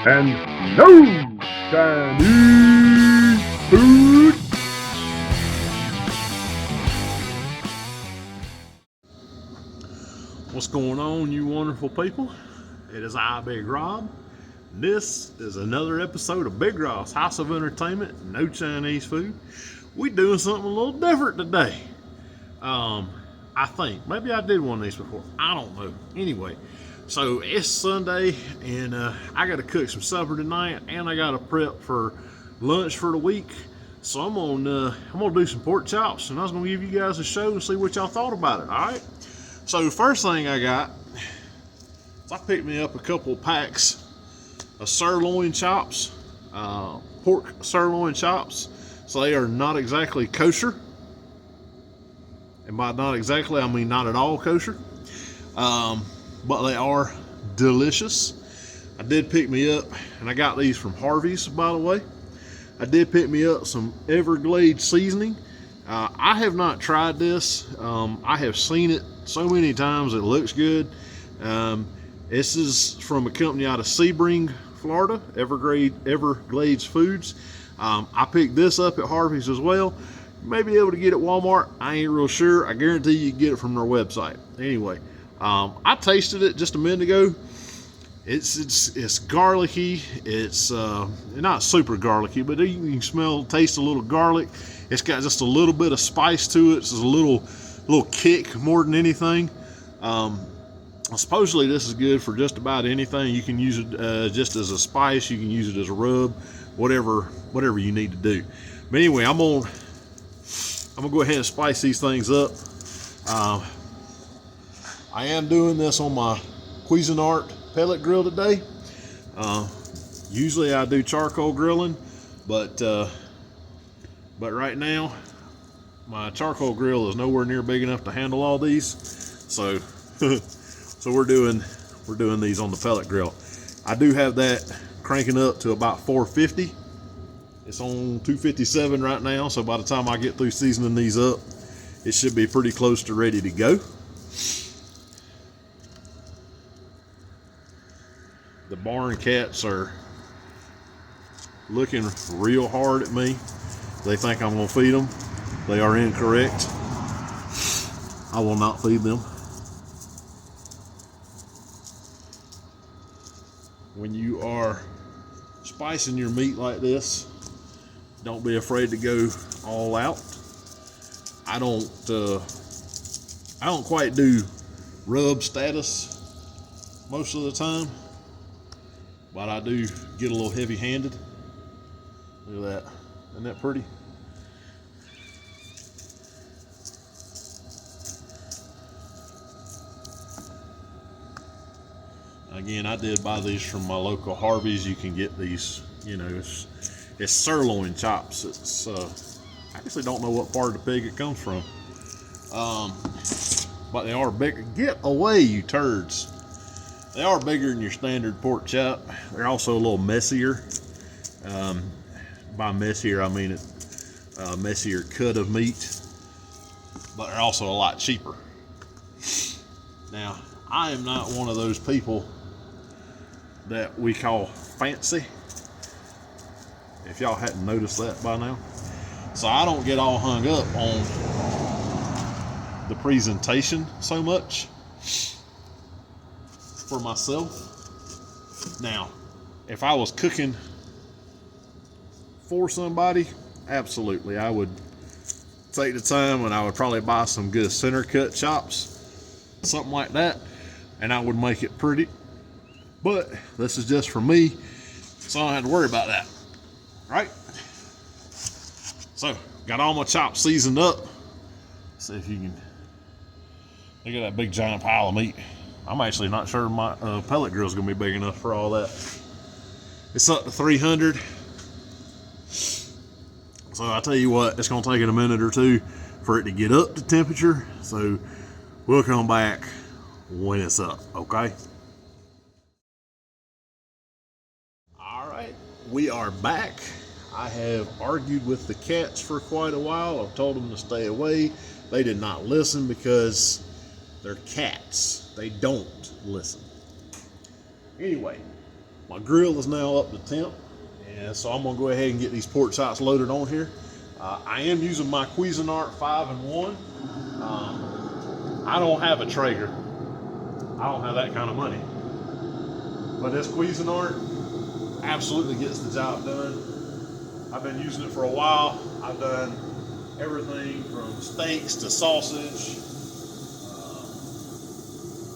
and no Chinese food. What's going on, you wonderful people? It is I, Big Rob. This is another episode of Big Rob's House of Entertainment, no Chinese food. We doing something a little different today. I think maybe I did one of these before. I don't know. Anyway, so it's Sunday, and I got to cook some supper tonight, and I got to prep for lunch for the week. So I'm gonna do some pork chops, and I was gonna give you guys a show and see what y'all thought about it. All right. So first thing I got is I picked me up a couple packs of sirloin chops, pork sirloin chops. So they are not exactly kosher. And by not exactly, I mean not at all kosher. But they are delicious. I did pick me up, and I got these from Harvey's, by the way. I did pick me up some Everglades seasoning. I have not tried this. I have seen it so many times. It looks good. This is from a company out of Sebring, Florida, Everglades Foods. I picked this up at Harvey's as well. You may be able to get it at Walmart. I ain't real sure. I guarantee you can get it from their website. Anyway, I tasted it just a minute ago. It's garlicky. It's not super garlicky, but you can taste a little garlic. It's got just a little bit of spice to it. It's a little kick more than anything. Supposedly this is good for just about anything. You can use it just as a spice. You can use it as a rub, whatever you need to do. But anyway, I'm gonna go ahead and spice these things up. I am doing this on my Cuisinart pellet grill today. Usually I do charcoal grilling, but right now my charcoal grill is nowhere near big enough to handle all these. So so we're doing these on the pellet grill. I do have that cranking up to about 450. It's on 257 right now, so by the time I get through seasoning these up, it should be pretty close to ready to go. The barn cats are looking real hard at me. They think I'm gonna feed them. They are incorrect. I will not feed them. When you are spicing your meat like this, don't be afraid to go all out. I don't quite do rub status most of the time, but I do get a little heavy-handed. Look at that. Isn't that pretty? Again, I did buy these from my local Harvey's. You can get these, it's sirloin chops. It's I actually don't know what part of the pig it comes from. But they are big. Get away, you turds. They are bigger than your standard pork chop. They're also a little messier. By messier, I mean a messier cut of meat. But they're also a lot cheaper. Now, I am not one of those people that we call fancy, if y'all hadn't noticed that by now. So I don't get all hung up on the presentation so much for myself. Now, if I was cooking for somebody, absolutely, I would take the time and I would probably buy some good center cut chops, something like that, and I would make it pretty. But this is just for me, so I don't have to worry about that. Right? So, got all my chops seasoned up. Let's see if you can look at that big giant pile of meat. I'm actually not sure my pellet grill is going to be big enough for all that. It's up to 300. So I tell you what, it's going to take it a minute or two for it to get up to temperature. So we'll come back when it's up, okay? All right, we are back. I have argued with the cats for quite a while. I've told them to stay away. They did not listen because they're cats. They don't listen. Anyway, My grill is now up to temp, and so I'm gonna go ahead and get these pork chops loaded on here. I am using my Cuisinart 5-in-1. I don't have a Traeger. I don't have that kind of money. But this Cuisinart absolutely gets the job done. I've been using it for a while. I've done everything from steaks to sausage.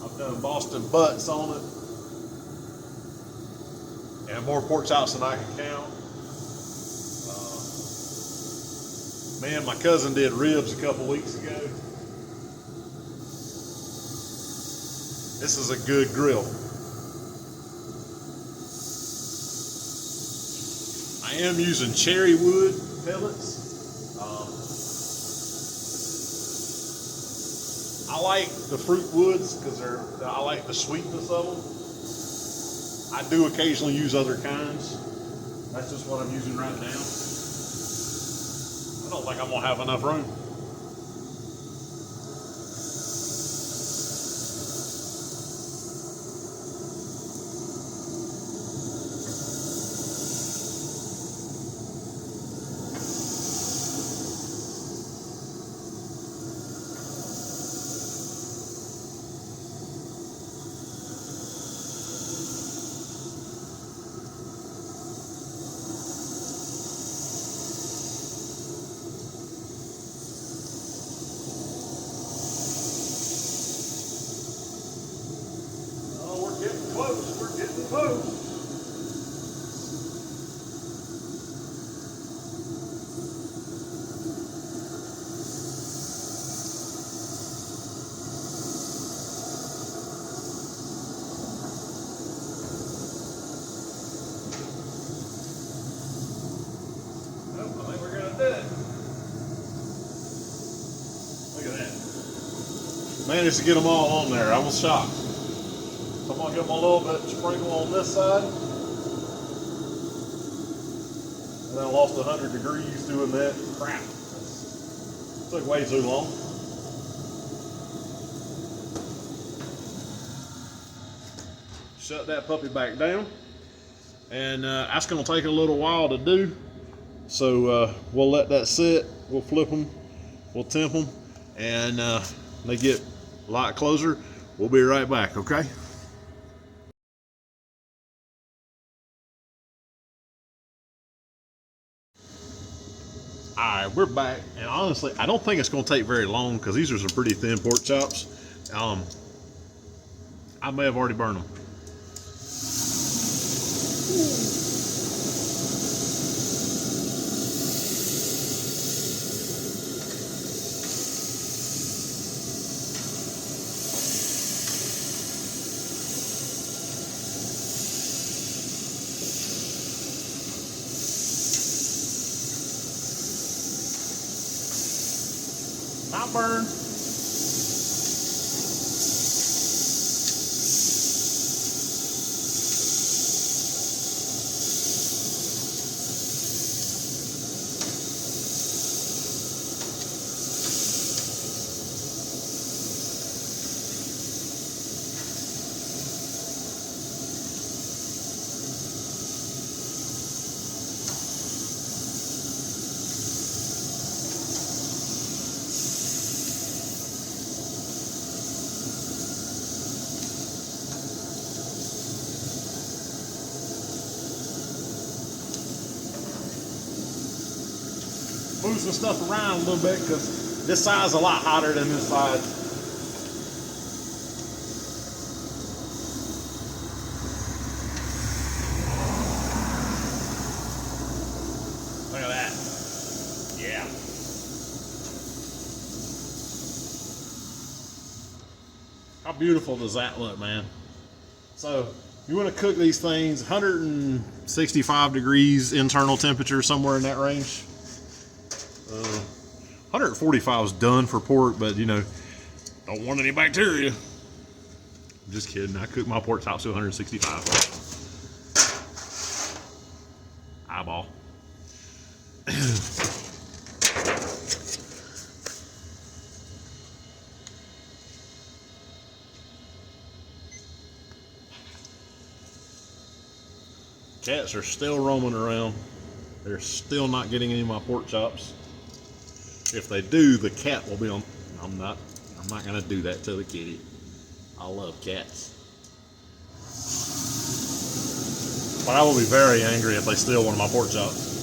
I've done Boston butts on it. And more pork chops than I can count. Man, my cousin did ribs a couple weeks ago. This is a good grill. I am using cherry wood pellets. I like the fruit woods because I like the sweetness of them. I do occasionally use other kinds. That's just what I'm using right now. I don't think I'm gonna have enough room. We're getting close. Nope, I think we're gonna do it. Look at that. Managed to get them all on there. I was shocked. So I'm gonna give them a little bit sprinkle on this side. And then I lost 100 degrees doing that. Crap. It took way too long. Shut that puppy back down. And that's gonna take a little while to do. So we'll let that sit. We'll flip them. We'll temp them. And they get a lot closer. We'll be right back, okay? All right, we're back, and honestly, I don't think it's going to take very long because these are some pretty thin pork chops. I may have already burned them. Not burned. Move some stuff around a little bit because this side's a lot hotter than this side. Look at that. Yeah. How beautiful does that look, man? So you want to cook these things 165 degrees internal temperature, somewhere in that range. 145 is done for pork, but you know, don't want any bacteria. I'm just kidding. I cook my pork chops to 165. Eyeball. Cats are still roaming around. They're still not getting any of my pork chops. If they do, the cat will be on. I'm not gonna do that to the kitty. I love cats. But I will be very angry if they steal one of my pork chops.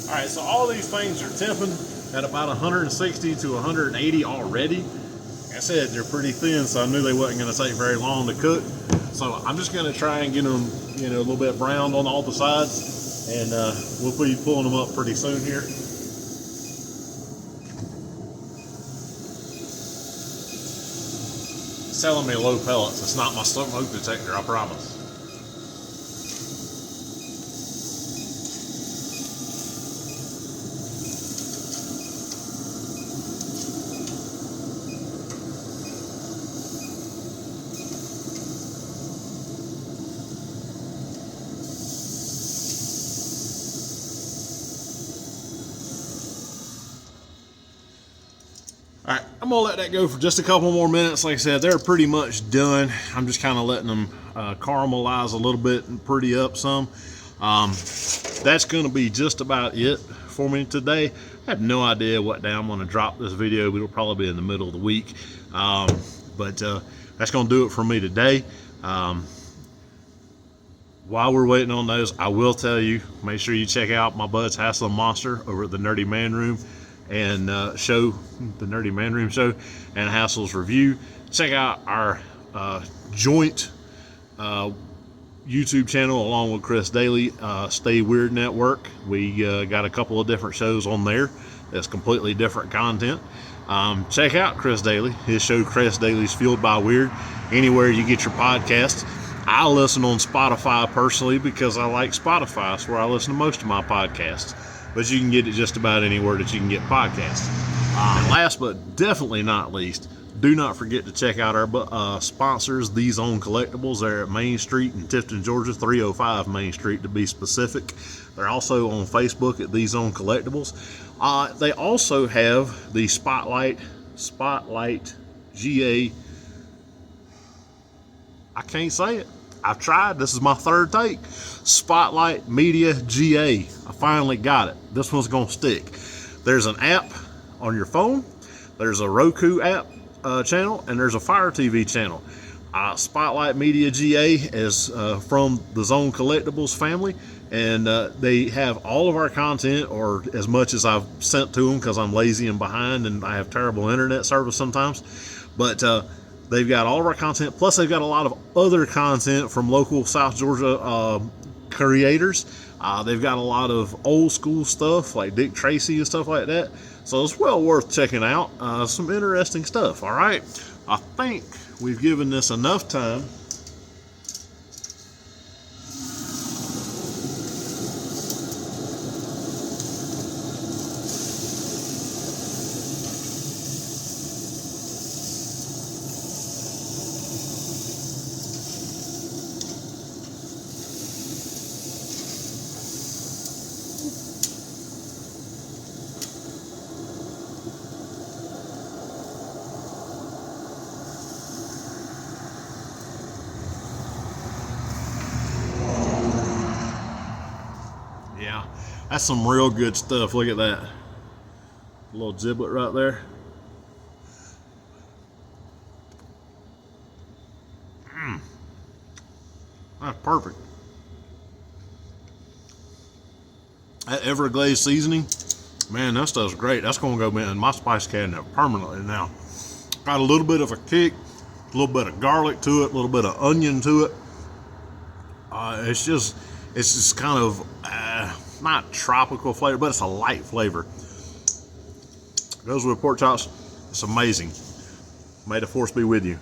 Alright, so all these things are temping at about 160 to 180 already. Like I said, they're pretty thin, so I knew they wasn't going to take very long to cook. So I'm just going to try and get them, a little bit browned on all the sides, and we'll be pulling them up pretty soon here. It's telling me low pellets. It's not my smoke detector, I promise. All right, I'm gonna let that go for just a couple more minutes. Like I said, they're pretty much done. I'm just kind of letting them caramelize a little bit and pretty up some. That's gonna be just about it for me today. I have no idea what day I'm gonna drop this video, but it'll probably be in the middle of the week. But that's gonna do it for me today. While we're waiting on those, I will tell you, make sure you check out my bud's Hassel and Monster over at the Nerdy Man Room and the Nerdy Man Room show and Hassel's review. Check out our joint YouTube channel along with Chris Dailey, Stay Weird Network. We got a couple of different shows on there that's completely different content. Check out Chris Dailey, his show Chris Dailey's Fueled by Weird, anywhere you get your podcasts. I listen on Spotify personally because I like Spotify. It's where I listen to most of my podcasts. But you can get it just about anywhere that you can get podcasts. Last but definitely not least, do not forget to check out our sponsors, These Own Collectibles. They're at Main Street in Tifton, Georgia, 305 Main Street to be specific. They're also on Facebook at These Own Collectibles. They also have the Spotlight GA. I can't say it. I've tried. This is my third take. Spotlight Media GA. I finally got it. This one's going to stick. There's an app on your phone. There's a Roku app channel, and there's a Fire TV channel. Spotlight Media GA is from the Zone Collectibles family, and they have all of our content, or as much as I've sent to them because I'm lazy and behind and I have terrible internet service sometimes. But they've got all of our content, plus they've got a lot of other content from local South Georgia creators. They've got a lot of old school stuff like Dick Tracy and stuff like that. So it's well worth checking out. Some interesting stuff, all right? I think we've given this enough time. Yeah, that's some real good stuff. Look at that. A little giblet right there. That's perfect. That Everglades seasoning Man, that stuff's great. That's gonna go in my spice cabinet permanently now. Got a little bit of a kick, a little bit of garlic to it, a little bit of onion to it. It's just kind of not tropical flavor, but it's a light flavor. Goes with pork chops. It's amazing. May the force be with you.